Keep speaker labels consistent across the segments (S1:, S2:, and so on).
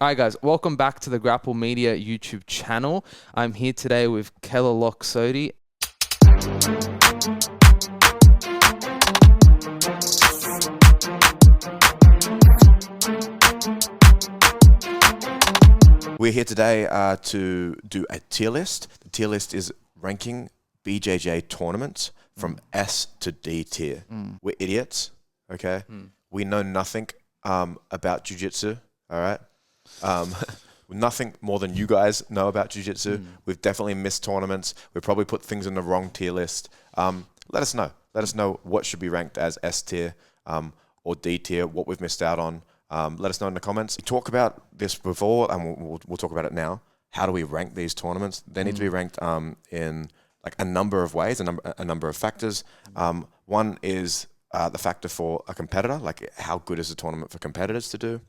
S1: Alright guys, welcome back to the GrappleMania YouTube channel. I'm here today with Kel and Janice.
S2: We're here today to do a tier list. The tier list is ranking BJJ tournaments from S to D tier. We're idiots, okay? We know nothing about jiu-jitsu, all right? Nothing more than you guys know about jiu-jitsu. We've definitely missed tournaments. We probably put things in the wrong tier list. Let us know. Let us know what should be ranked as S tier or D tier, what we've missed out on. Let us know in the comments. We talked about this before, and we'll talk about it now. How do we rank these tournaments? They need to be ranked in like a number of ways, a number of factors. One is the factor for a competitor, like how good is the tournament for competitors to do?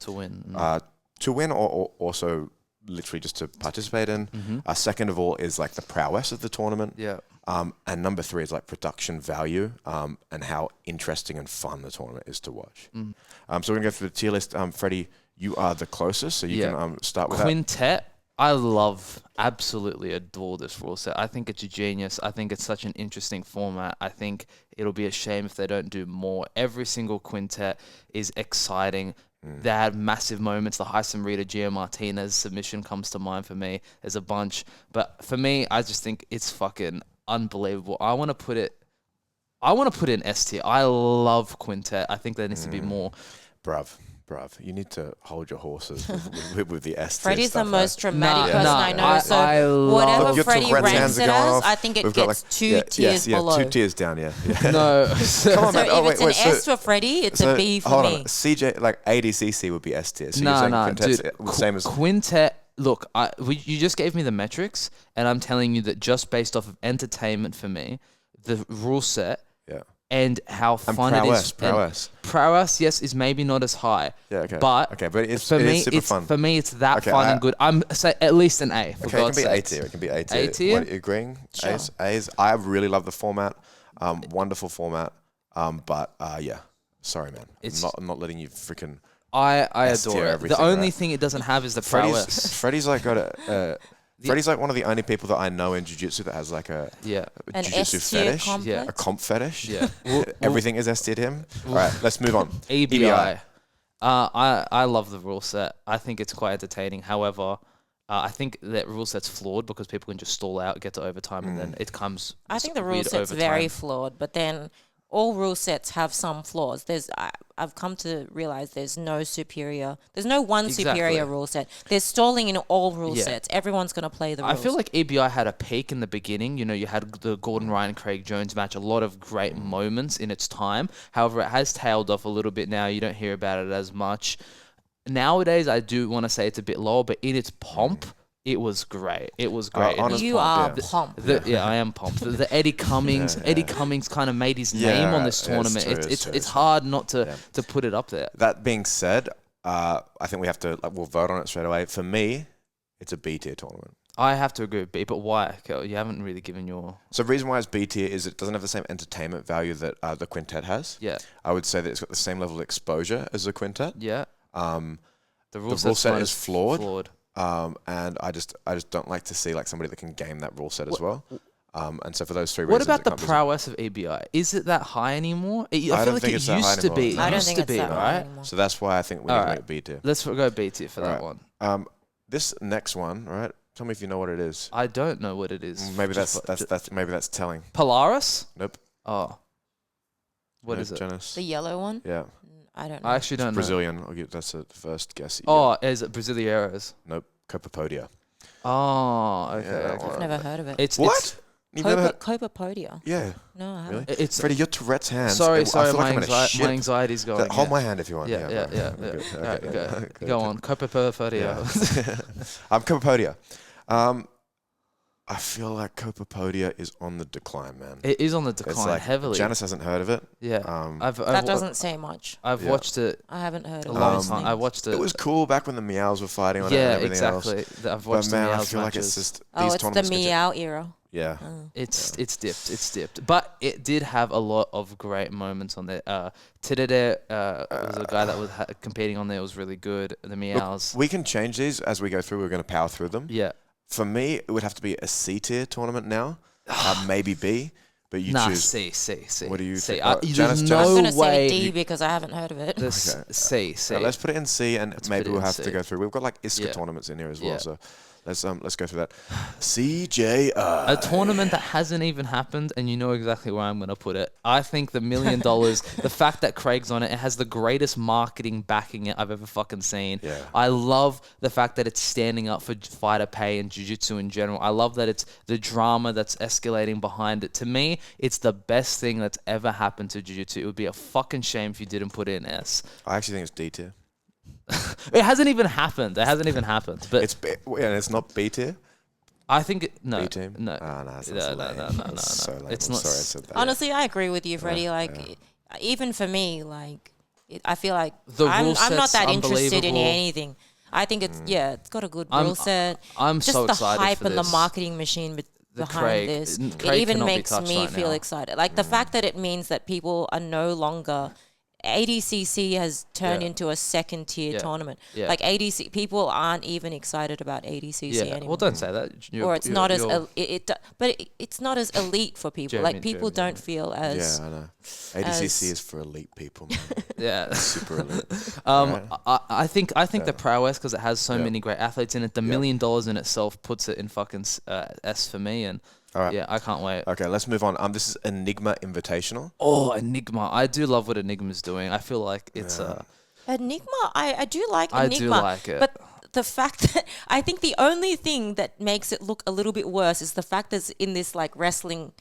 S2: To win or also literally just to participate in. Second of all is like the prowess of the tournament. And number three is like production value and how interesting and fun the tournament is to watch. So we're going to go through the tier list. Freddie, you are the closest, so you can start with
S1: Quintet. I absolutely adore this rule set. I think it's a genius. I think it's such an interesting format. I think it'll be a shame if they don't do more. Every single Quintet is exciting. They had massive moments. The Heisen Rita Gio Martinez submission comes to mind for me. There's a bunch. But for me, I just think it's fucking unbelievable. I want to put it in S tier. I love Quintet. I think there needs to be more.
S2: Bruv, you need to hold your horses with the S tier.
S3: Freddie's
S2: stuff,
S3: the most dramatic person I know. So
S1: whatever
S3: Freddie ranks it as, I think it gets like, two tiers below.
S2: 2 tiers down, yeah.
S1: No.
S2: Come on, man.
S3: So if it's an S for Freddie, it's a B for me.
S2: On. CJ, like ADCC would be S tier. So
S1: No,
S2: Quintet's
S1: dude.
S2: the same as
S1: Quintet. Look, you just gave me the metrics, and I'm telling you that just based off of entertainment for me, the rule set, and how fun it is. Prowess, yes, is maybe not as high.
S2: Yeah, okay.
S1: But
S2: it's
S1: super fun. For me, it's that fun and good. I'm say at least an A. For God's
S2: it can be
S1: sakes.
S2: A tier. It can be A tier.
S1: A tier.
S2: What, are you agreeing?
S3: Sure.
S2: A's. I really love the format. Wonderful format. But yeah, sorry, man. I'm not letting you freaking.
S1: I adore it. The only thing it doesn't have is the prowess.
S2: Freddie's like got a. Freddie's like one of the only people that I know in jiu-jitsu that has like a jiu-jitsu fetish, a comp fetish. Yeah, everything is S tier to him. All right, let's move on.
S1: EBI. I love the rule set. I think it's quite entertaining. However, I think that rule set's flawed because people can just stall out, get to overtime, and then it comes.
S3: I think the rule set's very flawed, but then all rule sets have some flaws. I've come to realize there's no superior rule set. There's stalling in all rule sets. Everyone's going to play the rules.
S1: I feel like EBI had a peak in the beginning. You know, you had the Gordon Ryan, Craig Jones match, a lot of great moments in its time. However, it has tailed off a little bit now. You don't hear about it as much. Nowadays, I do want to say it's a bit lower, but in its pomp, it was great. It was great.
S3: You are pumped.
S1: I am pumped. The Eddie Cummings. Eddie Cummings kind of made his name on this tournament. It's hard not to put it up there.
S2: That being said, I think we have to we'll vote on it straight away. For me, it's a B tier tournament.
S1: I have to agree with B, but why? You haven't really given your.
S2: So the reason why it's B tier is it doesn't have the same entertainment value that the Quintet has.
S1: Yeah.
S2: I would say that it's got the same level of exposure as the Quintet.
S1: Yeah.
S2: The rule set is flawed. And I just don't like to see like somebody that can game that rule set as well. And so for those three reasons.
S1: What about the prowess of EBI? Is it that high anymore? I feel like it used to be.
S3: I don't think it's that high anymore.
S2: So that's why I think we need to make it B tier.
S1: Let's go B tier for that one.
S2: This next one, all right? Tell me if you know what it is.
S1: I don't know what it is.
S2: Maybe that's telling.
S1: Polaris?
S2: Nope.
S1: Oh. What is it?
S2: Janice?
S3: The yellow one?
S2: Yeah.
S3: I don't know.
S1: I actually don't know.
S2: Brazilian. That's the first guess.
S1: Is it Brasileiros?
S2: Nope. Copa Podio.
S1: Oh, okay.
S3: I've never heard of it.
S1: It's
S3: Copa Podio?
S2: Yeah.
S3: No, I haven't.
S2: Really? Freddie, your Tourette's hands.
S1: Sorry, my anxiety's going.
S2: Hold my hand if you want.
S1: Yeah. Go on. Copa Podio.
S2: Copa Podio. I feel like Copa Podio is on the decline, man.
S1: It is on the decline heavily.
S2: Janice hasn't heard of it.
S1: Yeah.
S3: That doesn't say much.
S1: I've watched it.
S3: I haven't heard
S1: a long time. I watched it.
S2: It was cool back when the Meows were fighting on it and everything else.
S1: Yeah, exactly. I've watched the Meows
S2: I feel like
S1: matches.
S2: it's just
S3: it's the Meow era.
S2: Yeah.
S1: It's dipped. But it did have a lot of great moments on there. Tidede was a guy that was competing on there. It was really good. The Meows.
S2: Look, we can change these as we go through. We're going to power through them.
S1: Yeah.
S2: For me, it would have to be a C tier tournament now. Maybe B. But you choose.
S1: C.
S2: What do you
S1: C.
S2: think?
S1: There's no
S3: I'm going to
S1: way.
S3: say D because I haven't heard of it.
S1: C.
S2: Let's put it in C, and maybe we'll have to go through. We've got like ISKA
S1: Yeah.
S2: tournaments in here as well.
S1: Yeah.
S2: So let's go through that. CJI.
S1: A tournament that hasn't even happened, and you know exactly where I'm going to put it. I think the $1 million, the fact that Craig's on it, it has the greatest marketing backing it I've ever fucking seen.
S2: Yeah.
S1: I love the fact that it's standing up for fighter pay and jiu-jitsu in general. I love that it's the drama that's escalating behind it. To me, it's the best thing that's ever happened to jiu-jitsu. It would be a fucking shame if you didn't put it in S.
S2: I actually think it's D tier.
S1: It hasn't even happened. But
S2: It's not B tier.
S1: I think no.
S2: B team.
S1: No.
S2: No. It's
S1: No.
S2: So lame.
S1: It's
S2: I'm
S1: not.
S2: sorry I said that.
S3: Honestly, I agree with you, Freddie. Even for me, I feel like
S1: The
S3: I'm
S1: rule
S3: not
S1: set's
S3: that interested in
S1: unbelievable.
S3: anything. I think it's got a good rule set.
S1: I'm
S3: Just
S1: so
S3: the
S1: excited
S3: hype
S1: for
S3: and
S1: this.
S3: the marketing machine behind
S1: Craig-
S3: this.
S1: Craig
S3: It even
S1: cannot be
S3: makes
S1: touched
S3: me
S1: right
S3: feel
S1: now.
S3: excited. Like the fact that it means that people are no longer. ADCC has turned
S1: Yeah.
S3: into a second tier
S1: Yeah.
S3: tournament.
S1: Yeah.
S3: Like ADC, people aren't even excited about ADCC anymore.
S1: Well, don't say that.
S3: Or it's not as it's not as elite for people. Like people don't feel as
S2: Yeah, I know. ADCC is for elite people, man.
S1: Yeah.
S2: Super elite.
S1: I think the prowess, because it has so many great athletes in it. The $1 million in itself puts it in fucking S for me, and
S2: All right.
S1: yeah, I can't wait.
S2: Okay, let's move on. This is Enigma Invitational.
S1: Oh, Enigma! I do love what Enigma's doing. I feel like it's
S3: Enigma. I do like Enigma.
S1: I do like it.
S3: But the fact that I think the only thing that makes it look a little bit worse is the fact that it's in this like wrestling,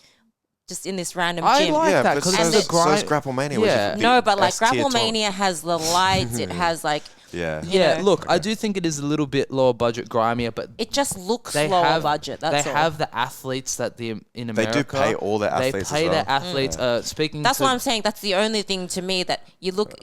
S3: just in this random
S1: I
S3: gym.
S1: like that
S2: but
S1: because
S2: so
S1: it's
S2: is
S1: a grind.
S2: GrappleMania.
S1: Yeah.
S2: Which is
S3: No, but like
S2: S-tier
S3: GrappleMania has the lights. It has like
S2: Yeah.
S3: you
S1: Yeah,
S3: know,
S1: look, I do think it is a little bit lower budget, grimier, but
S3: it just looks
S1: they
S3: lower
S1: have
S3: budget. That's
S1: they
S3: all.
S1: have the athletes that in America
S2: do pay all their athletes
S1: They pay
S2: as
S1: their
S2: well.
S1: athletes. Speaking,
S3: That's
S1: to,
S3: why I'm saying that's the only thing to me that you look.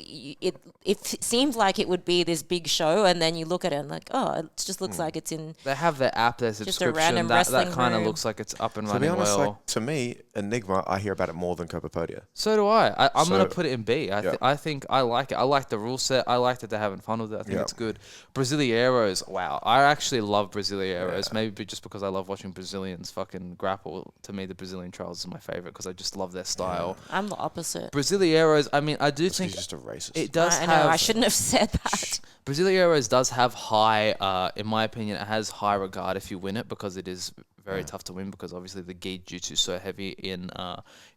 S3: It seems like it would be this big show, and then you look at it and like, oh, it just looks like it's in.
S1: They have their app, their
S3: Just a
S1: subscription.
S3: random
S1: That
S3: wrestling
S1: kind of
S3: room.
S1: looks like it's up and
S2: To be
S1: running
S2: honest,
S1: well.
S2: like, to me, Enigma, I hear about it more than Copa Podio.
S1: So do I. I'm
S2: So-
S1: gonna put it in B. I think I like it. I like the rule set. I like that they're having fun with it. I think
S2: Yeah.
S1: it's good. Brasileiros. Wow, I actually love Brasileiros. Maybe just because I love watching Brazilians fucking grapple. To me, the Brazilian trials is my favorite because I just love their style.
S3: I'm the opposite.
S1: Brasileiros. I mean, I do think
S2: He's just a racist.
S1: it does
S3: I
S1: have.
S3: know. I shouldn't have said that.
S1: Brasileiros does have high, in my opinion, it has high regard if you win it because it is very tough to win because obviously the gi jutsu is so heavy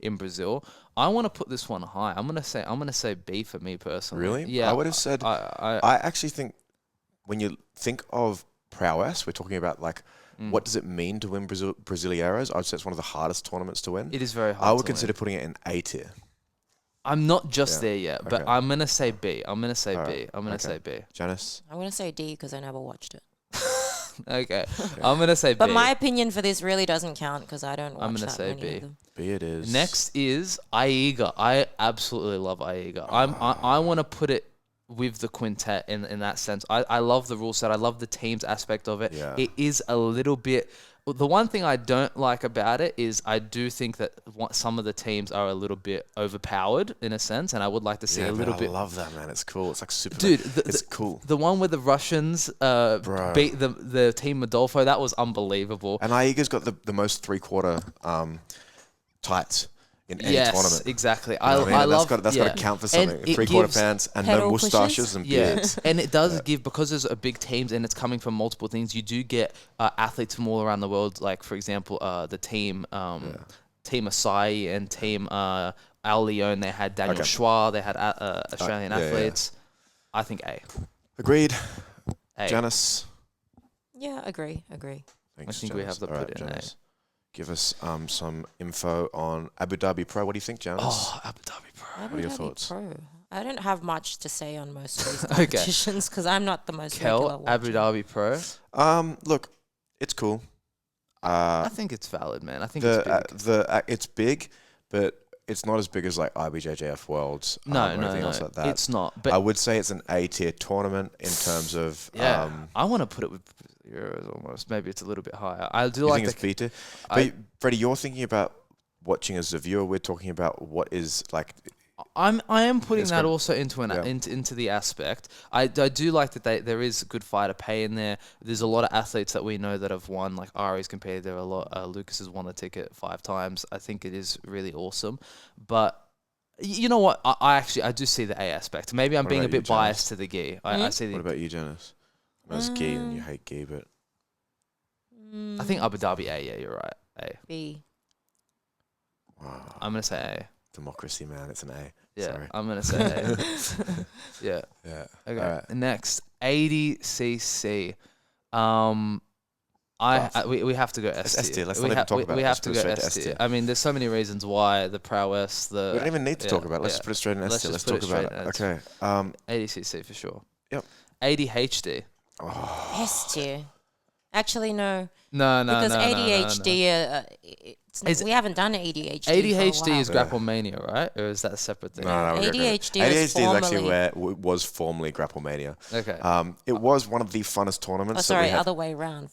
S1: in Brazil. I want to put this one high. I'm gonna say B for me personally.
S2: Really?
S1: Yeah.
S2: I would have said. I actually think when you think of prowess, we're talking about like what does it mean to win Brasileiros? I'd say it's one of the hardest tournaments to win.
S1: It is very hard.
S2: I would
S1: to
S2: consider
S1: win.
S2: putting it in A tier.
S1: I'm not just there yet, but
S2: Okay.
S1: I'm gonna say B. I'm gonna say
S2: All
S1: B.
S2: right.
S1: I'm gonna
S2: Okay.
S1: say B.
S2: Janice?
S3: I'm gonna say D because I never watched it.
S1: Okay. I'm gonna say B.
S3: But my opinion for this really doesn't count because I don't watch
S1: I'm gonna
S3: that
S1: say
S3: many
S1: B.
S3: of them.
S2: B it is.
S1: Next is Aiga. I absolutely love Aiga. I want to put it with the Quintet in that sense. I love the rule set. I love the teams aspect of it.
S2: Yeah.
S1: It is a little bit. The one thing I don't like about it is I do think that some of the teams are a little bit overpowered in a sense, and I would like to see a little bit.
S2: I love that, man. It's cool. It's like super.
S1: Dude,
S2: it's cool.
S1: The one where the Russians beat the team Adolfo, that was unbelievable.
S2: And Aiga's got the most 3/4 tights in any tournament.
S1: Exactly.
S2: You know what
S1: I love
S2: that's got to count for something.
S1: And it
S2: 3/4
S1: gives
S2: pants and
S3: pedal
S2: no mustaches
S3: pushes?
S2: and
S1: Yeah,
S2: beards.
S1: and it does give, because there's a big teams and it's coming from multiple things, you do get athletes from all around the world, like for example the team Team Asai and Team Al Leon, they had Daniel Schwa, they had Australian athletes. I think A.
S2: Agreed.
S1: A.
S2: Janice.
S3: Yeah, agree.
S2: Thanks,
S1: I think we
S2: Janice.
S1: have to
S2: All
S1: put
S2: right,
S1: it in A.
S2: Janice. Give us some info on Abu Dhabi Pro. What do you think, Janice?
S1: Oh, Abu Dhabi Pro.
S2: What are your thoughts?
S3: Pro. I don't have much to say on most of these
S1: Okay.
S3: competitions because I'm not the most regular
S1: Kel,
S3: watcher.
S1: Abu Dhabi Pro.
S2: Look, it's cool.
S1: I think it's valid, man. I think it's big.
S2: It's big, but it's not as big as like IBJJF Worlds.
S1: No,
S2: or anything else like that.
S1: it's not. But
S2: I would say it's an A tier tournament in terms of.
S1: I want to put it with. euros almost. Maybe it's a little bit higher. I do
S2: You
S1: like
S2: think it's B tier? But Freddie, you're thinking about watching as a viewer. We're talking about what is like.
S1: I am putting that
S2: got-
S1: also into the aspect. I do like that there is good fighter pay in there. There's a lot of athletes that we know that have won, like Ari's competed there a lot. Lucas has won the ticket 5 times. I think it is really awesome. But you know what? I do see the A aspect. Maybe I'm
S2: What
S1: being a
S2: about you,
S1: bit biased to the gi. I see the.
S2: What about you, Janice? I know it's gi and you hate gi, but
S1: I think Abu Dhabi A. Yeah, you're right. A.
S3: B.
S2: wow,
S1: I'm gonna say A.
S2: democracy, man. It's an A.
S1: Yeah,
S2: Sorry.
S1: I'm gonna say A. Yeah.
S2: Yeah.
S1: Okay.
S2: All right.
S1: Next, ADCC. We have to go S tier.
S2: S tier. Let's not even talk about it.
S1: We
S2: Let's
S1: have to
S2: put
S1: go
S2: it straight to
S1: S tier. I mean, there's so many reasons why the prowess. We
S2: don't even need to talk about it. Let's just put it straight in S tier. Let's talk about it. Okay.
S1: ADCC for sure.
S2: Yep.
S1: ADHD.
S3: S tier. Actually, no.
S1: No.
S3: Because
S1: no,
S3: ADHD, we haven't done ADHD.
S1: ADHD is
S2: Yeah.
S1: GrappleMania, right? Or is that a separate thing?
S2: No,
S3: ADHD
S2: is actually
S3: formerly-
S2: where was formerly GrappleMania.
S1: Okay.
S2: It was one of the funnest tournaments.
S3: Oh, sorry,
S2: that we had.
S3: other way around.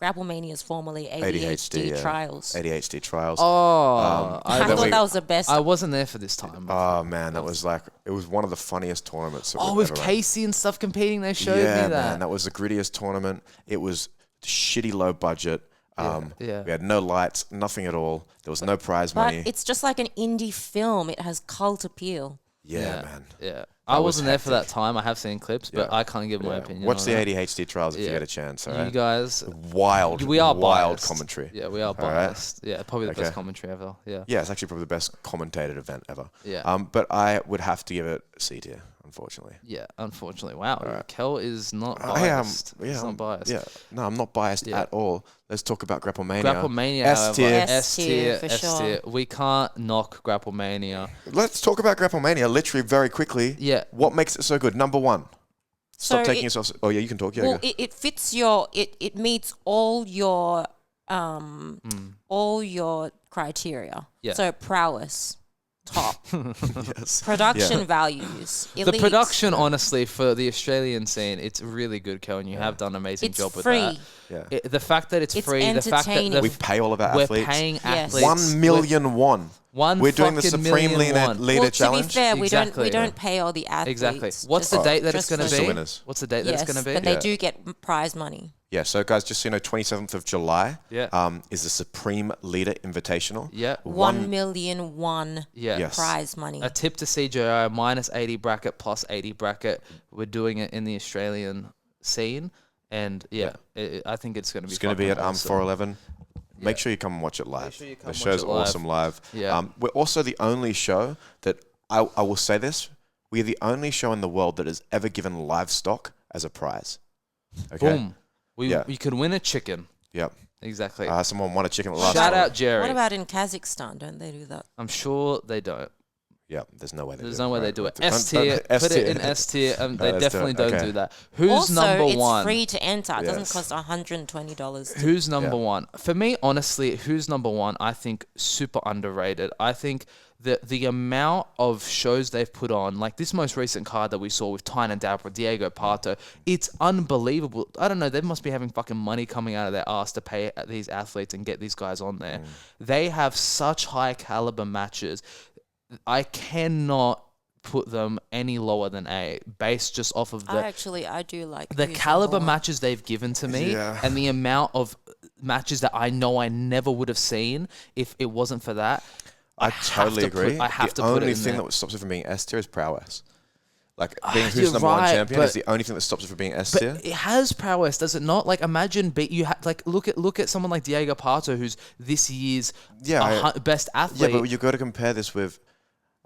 S3: GrappleMania is formerly ADHD
S2: ADHD
S3: trials.
S2: ADHD trials.
S1: Oh,
S3: I
S2: then
S3: thought
S2: we-
S3: that was the best.
S1: I wasn't there for this time.
S2: Oh man, that was like it was one of the funniest tournaments. That we've
S1: with
S2: ever run.
S1: Casey and stuff competing, they showed
S2: Yeah,
S1: me that.
S2: man, that was the grittiest tournament. It was shitty low budget.
S1: Yeah.
S2: We had no lights, nothing at all. There was no prize
S3: but
S2: money.
S3: it's just like an indie film. It has cult appeal.
S2: Yeah, man.
S1: Yeah. I
S2: was
S1: wasn't there for that
S2: hectic.
S1: time. I have seen clips, but
S2: Yeah.
S1: I can't give my
S2: Yeah.
S1: opinion.
S2: Watch
S1: on
S2: the
S1: that.
S2: ADHD trials if you
S1: Yeah.
S2: get a chance. All
S1: You
S2: right.
S1: guys,
S2: Wild.
S1: we are
S2: wild
S1: biased.
S2: commentary.
S1: Yeah, we are
S2: All right.
S1: biased. Yeah, probably the
S2: Okay.
S1: best commentary ever. Yeah.
S2: Yeah, it's actually probably the best commentated event ever.
S1: Yeah.
S2: But I would have to give it C tier, unfortunately.
S1: Yeah, unfortunately. Wow.
S2: Right.
S1: Kel is not
S2: I am.
S1: biased.
S2: Yeah,
S1: He's not biased.
S2: Yeah. No, I'm not biased
S1: Yeah.
S2: at all. Let's talk about GrappleMania.
S1: GrappleMania,
S2: S tier.
S1: however, S tier,
S3: for
S1: S
S3: sure.
S1: tier. We can't knock GrappleMania.
S2: Let's talk about GrappleMania literally very quickly.
S1: Yeah.
S2: What makes it so good? Number one. Stop
S3: So
S2: taking
S3: it-
S2: yourself. Oh yeah, you can talk. Yeah.
S3: Well,
S2: go.
S3: it fits your. It meets all your criteria.
S1: Yeah.
S3: So prowess, top,
S2: Yes.
S3: production values,
S1: The
S3: elite.
S1: production, honestly, for the Australian scene, it's really good, Kel, and you have done an amazing
S3: It's
S1: job with
S3: free.
S1: that.
S2: Yeah.
S1: The fact that it's
S3: It's
S1: free, the fact that
S3: entertaining.
S2: We pay all of our
S1: we're
S2: athletes.
S1: paying
S3: Yes.
S1: athletes
S2: 1 million won.
S1: One
S2: We're doing the
S1: fucking
S2: Supreme
S1: million
S2: Leader,
S1: won.
S2: leader
S3: Well,
S2: Challenge.
S3: to be fair,
S1: Exactly.
S3: we don't pay all the athletes.
S1: Exactly. What's the
S3: just-
S1: date that it's
S3: just
S1: going to
S3: for
S2: the
S1: be?
S2: winners.
S1: What's the date that
S3: Yes,
S1: it's going to be?
S3: but they
S2: Yeah.
S3: do get prize money.
S2: Yeah, so guys, just so you know, 27th of July
S1: Yeah.
S2: is the Supreme Leader Invitational.
S1: Yeah.
S3: 1,000,001
S1: Yeah.
S2: Yes.
S3: prize money.
S1: A tip to CJI, minus 80 bracket, plus 80 bracket. We're doing it in the Australian scene. And yeah, I think it's going to be
S2: It's going to be
S1: fucking
S2: at
S1: awesome.
S2: 411. Make
S1: Yeah.
S2: sure you come and watch it live.
S1: sure you come
S2: The
S1: watch
S2: show's
S1: it live.
S2: awesome live.
S1: Yeah.
S2: We're also the only show that, I will say this, we are the only show in the world that has ever given livestock as a prize. Okay?
S1: Boom.
S2: Yeah.
S1: We could win a chicken.
S2: Yep.
S1: Exactly.
S2: Someone won a chicken at the last
S1: Shout
S2: one.
S1: out Jerry.
S3: What about in Kazakhstan? Don't they do that?
S1: I'm sure they don't.
S2: Yeah, there's no way they
S1: There's
S2: do it.
S1: no way they
S2: Right.
S1: do it.
S2: Don't-
S1: S tier.
S2: don't-
S1: Put it in S tier. They
S2: let's do
S1: definitely
S2: it.
S1: don't
S2: Okay.
S1: do that. Who's
S3: Also,
S1: number
S3: it's
S1: one?
S3: free to enter. It doesn't
S2: Yes.
S3: cost $120.
S1: Who's number
S2: Yeah.
S1: one? For me, honestly, who's number one? I think super underrated. I think the amount of shows they've put on, like this most recent card that we saw with Tyne and Dabra, Diego Pato, it's unbelievable. I don't know. They must be having fucking money coming out of their ass to pay these athletes and get these guys on there. They have such high caliber matches. I cannot put them any lower than A, based just off of
S3: I do like
S1: the
S3: who's
S1: caliber
S3: number one.
S1: matches they've given to me
S2: Yeah.
S1: and the amount of matches that I know I never would have seen if it wasn't for that.
S2: I
S1: have
S2: totally
S1: to put-
S2: agree.
S1: I have
S2: the
S1: to put it
S2: only
S1: in
S2: thing
S1: there.
S2: that stops it from being S tier is prowess. Like being who's
S1: you're
S2: number one
S1: right,
S2: champion is
S1: but-
S2: the only thing that stops it from being S
S1: But
S2: tier.
S1: it has prowess, does it not? Like imagine look at someone like Diego Pato, who's this year's best
S2: Yeah,
S1: athlete.
S2: but you got to compare this with.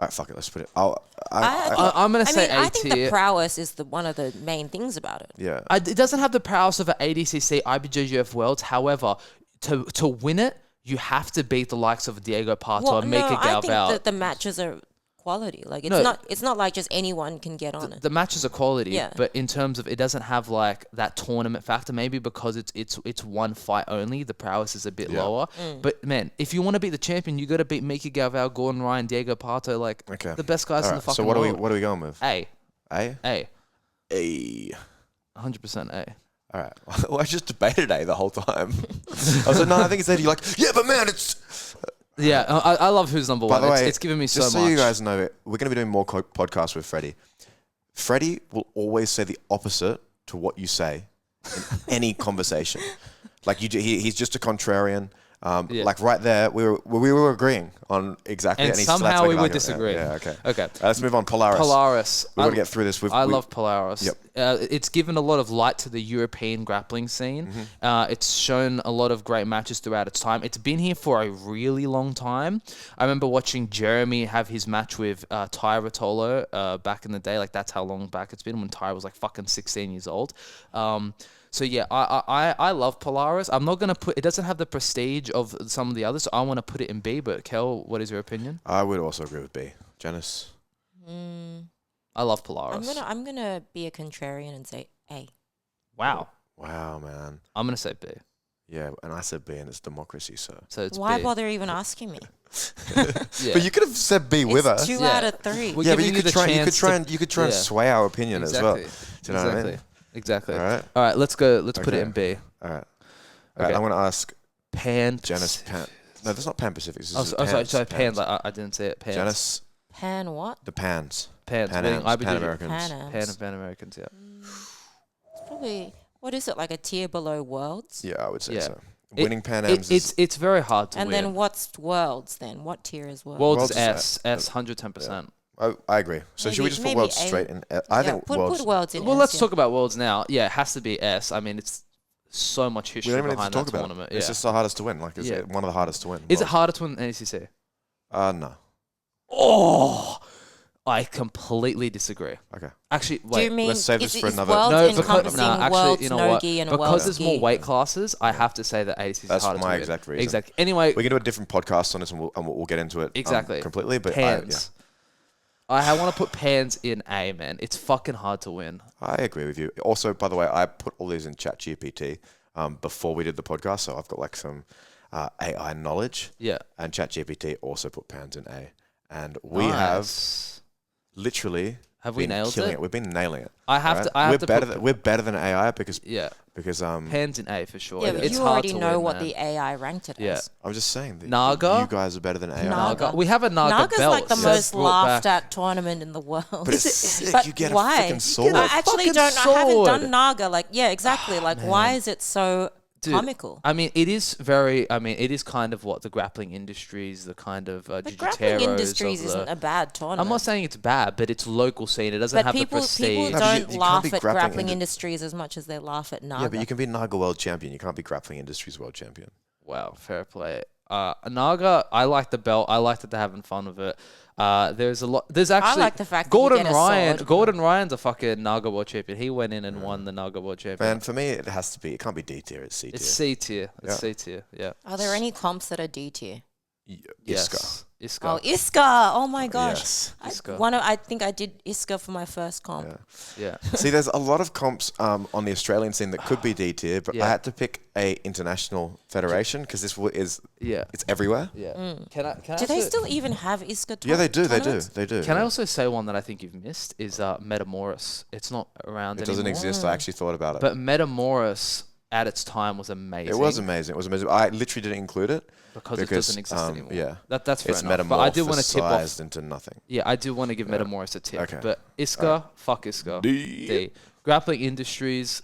S2: All right, fuck it. Let's put it.
S1: I'm gonna say
S3: I
S1: A
S3: think the
S1: tier.
S3: prowess is one of the main things about it.
S2: Yeah.
S1: It doesn't have the prowess of an ADCC, IBJJF Worlds. However, to win it, you have to beat the likes of Diego Pato and Mika
S3: I think
S1: Galval.
S3: that the matches are quality. Like
S1: No.
S3: it's not like just anyone can get on it.
S1: The matches are quality,
S3: Yeah.
S1: but in terms of it doesn't have like that tournament factor. Maybe because it's one fight only, the prowess is a bit lower. But man, if you want to beat the champion, you got to beat Mika Galval, Gordon Ryan, Diego Pato, like
S2: Okay.
S1: the best guys
S2: All
S1: in
S2: right,
S1: the fucking
S2: so
S1: world.
S2: what are we going with?
S1: A,
S2: A.
S1: A,
S2: A.
S1: 100% A.
S2: All right. Well, I just debated A the whole time. I was like, no, I think it's A. You're like, yeah, but man, it's...
S1: Yeah, I love who's number one.
S2: By the way,
S1: it's given me so much.
S2: Just so you guys know, we're going to be doing more podcasts with Freddie. Freddie will always say the opposite to what you say in any conversation. Like he's just a contrarian. Like right there, we were agreeing on exactly,
S1: and somehow we would disagree.
S2: Yeah, okay.
S1: Okay.
S2: Let's move on. Polaris. We've got to get through this.
S1: I love Polaris.
S2: Yep.
S1: It's given a lot of light to the European grappling scene. It's shown a lot of great matches throughout its time. It's been here for a really long time. I remember watching Jeremy have his match with Ty Rotolo back in the day. Like that's how long back it's been, when Ty was like fucking 16 years old. So yeah, I love Polaris. I'm not gonna it doesn't have the prestige of some of the others, so I want to put it in B. But Kel, what is your opinion?
S2: I would also agree with B. Janice?
S1: I love Polaris.
S3: I'm gonna be a contrarian and say A.
S1: Wow.
S2: Wow, man.
S1: I'm gonna say B.
S2: Yeah, and I said B, and it's democracy, so
S1: it's
S3: why
S1: B.
S3: bother even asking me?
S2: Yeah. But you could have said B with us.
S3: 2 out of 3.
S1: We're
S2: yeah, but
S1: giving
S2: you could try and sway our opinion as well. Do you know what I mean?
S1: Exactly.
S2: All
S1: right. Let's go. Let's put it in B.
S2: All right.
S1: Okay.
S2: I'm going to ask
S1: Janice.
S2: No, that's not Pan Pacific.
S1: Sorry. Pans. I didn't say it. Pans.
S2: Janice.
S3: Pan what?
S2: The Pans.
S1: Pan
S2: Americans.
S1: Pan Americans. Yeah.
S3: It's probably, what is it, like a tier below Worlds?
S2: Yeah, I would say so. Winning Pan Ams
S1: it's very hard to win.
S3: And then what's Worlds then? What tier is Worlds?
S1: Worlds is S 110%.
S2: I agree. So should we just put Worlds straight in? I think
S3: put Worlds in.
S1: Well, let's talk about Worlds now. Yeah, it has to be S. I mean, it's so much history behind that tournament. We don't even need to talk about it.
S2: It's just the hardest to win. Like, it's one of the hardest to win.
S1: Is it harder to win than ADCC?
S2: No.
S1: Oh, I completely disagree.
S2: Okay.
S1: Actually,
S3: Do you mean,
S2: let's save this for another.
S3: No, because you know what?
S1: Because there's more weight classes, I have to say that ADCC is harder to win.
S2: That's my exact reason.
S1: Exactly. Anyway,
S2: we can do a different podcast on this, and we'll get into it completely. But
S1: Pans. I want to put Pans in A, man. It's fucking hard to win.
S2: I agree with you. Also, by the way, I put all these in ChatGPT before we did the podcast, so I've got like some AI knowledge.
S1: Yeah.
S2: And ChatGPT also put Pans in A, and we have literally
S1: nailed it?
S2: We've been nailing it.
S1: We're
S2: better than AI because
S1: Pans in A for sure.
S3: Yeah, but
S1: it's
S3: you
S1: hard
S3: already
S1: to
S3: know
S1: win,
S3: what
S1: man.
S3: the AI ranked it as.
S2: I'm just saying that
S1: Naga?
S2: you guys are better than AI.
S3: Naga.
S1: We have a Naga
S3: Naga's
S1: belt.
S3: like the most laughed at tournament in the world.
S2: But it's sick.
S3: But
S2: you get
S3: why?
S2: a freaking sword.
S3: I actually
S1: fucking
S3: don't know. I haven't
S1: sword.
S3: done Naga. Like, yeah, exactly. Like, why is it so comical?
S1: I mean, it is kind of what the grappling industries, the kind of
S3: The grappling industries isn't a bad tournament.
S1: I'm not saying it's bad, but it's local scene. It doesn't have the prestige.
S3: People don't
S2: you
S3: laugh
S2: can't be
S3: at grappling industries as much as they laugh at Naga.
S2: Yeah, but you can be Naga world champion. You can't be Grappling Industries world champion.
S1: Wow, fair play. Naga, I like the belt. I like that they're having fun with it. There's a lot. There's actually.
S3: I like the fact that you get a sword.
S1: Gordon Ryan's a fucking Naga world champion. He went in and won the Naga world champion.
S2: Man, for me, it has to be. It can't be D tier. It's C tier.
S1: It's C tier. It's C tier. Yeah.
S3: Are there any comps that are D tier?
S2: ISKA.
S1: ISKA.
S3: Oh, ISKA! Oh my gosh.
S2: Yes.
S1: ISKA.
S3: I think I did ISKA for my first comp.
S1: Yeah.
S2: See, there's a lot of comps on the Australian scene that could be D tier, but I had to pick a international federation because this is it's everywhere.
S1: Yeah.
S3: Do they still even have ISKA?
S2: Yeah, they do.
S3: tournaments?
S2: They do.
S1: Can I also say one that I think you've missed is Metamoris. It's not around anymore.
S2: It doesn't exist. I actually thought about it.
S1: But Metamoris at its time was amazing.
S2: It was amazing. I literally didn't include it.
S1: Because it doesn't exist anymore.
S2: Yeah.
S1: That's fair
S2: it's
S1: enough. But I do want to tip off
S2: into nothing.
S1: Yeah, I do want to give Metamoris a tip.
S2: Okay.
S1: But ISKA, fuck ISKA. D. Grappling Industries,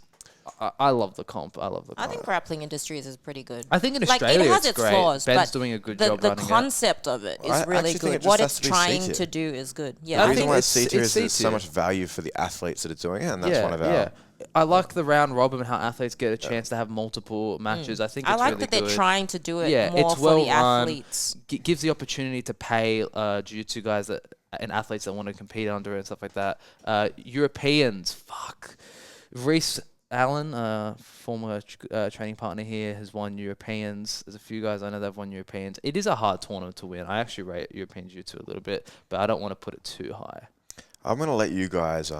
S1: I love the comp.
S3: I think Grappling Industries is pretty good.
S1: I think in Australia
S3: it has
S1: it's
S3: its
S1: great.
S3: flaws,
S1: Ben's
S3: but
S1: doing a good job
S3: the
S1: running
S3: concept of it is really good. What it's trying to do is good. Yeah,
S2: the reason why it's C tier
S1: it's
S2: is there's so
S1: C-tier.
S2: much value for the athletes that are doing it, and that's one of our...
S1: Yeah. I like the round robin and how athletes get a chance to have multiple matches. I think it's
S3: like
S1: really
S3: that they're
S1: good.
S3: trying to do it more
S1: it's
S3: for
S1: well
S3: the athletes.
S1: Gives the opportunity to pay jiu-jitsu guys and athletes that want to compete under it and stuff like that. Europeans, fuck. Reese Allen, former training partner here, has won Europeans. There's a few guys I know that have won Europeans. It is a hard tournament to win. I actually rate European jiu-jitsu a little bit, but I don't want to put it too high.
S2: I'm going to let you guys...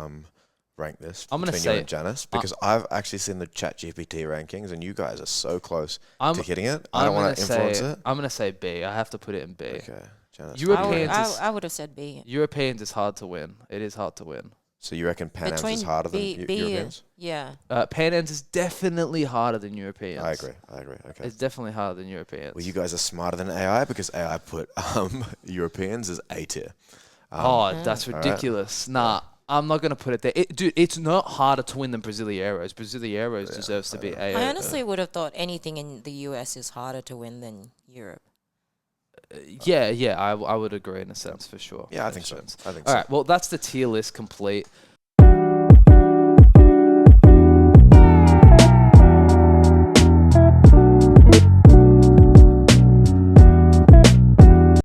S2: rank this between you and Janice because I've actually seen the ChatGPT rankings and you guys are so close to hitting it. I don't want to influence it.
S1: I'm going to say B. I have to put it in B.
S2: Okay, Janice.
S3: I would have said B.
S1: Europeans is hard to win. It is hard to win.
S2: So you reckon Pan Am's is harder than Europeans?
S3: Yeah.
S1: Pan Am's is definitely harder than Europeans.
S2: I agree. Okay.
S1: It's definitely harder than Europeans.
S2: Well, you guys are smarter than AI because AI put Europeans as A tier.
S1: That's ridiculous. Nah, I'm not going to put it there. Dude, it's not harder to win than Brasileiros. Brasileiros deserves to be A.
S3: I honestly would have thought anything in the US is harder to win than Europe.
S1: Yeah, I would agree in a sense for sure.
S2: Yeah, I think so.
S1: All right, well, that's the tier list complete.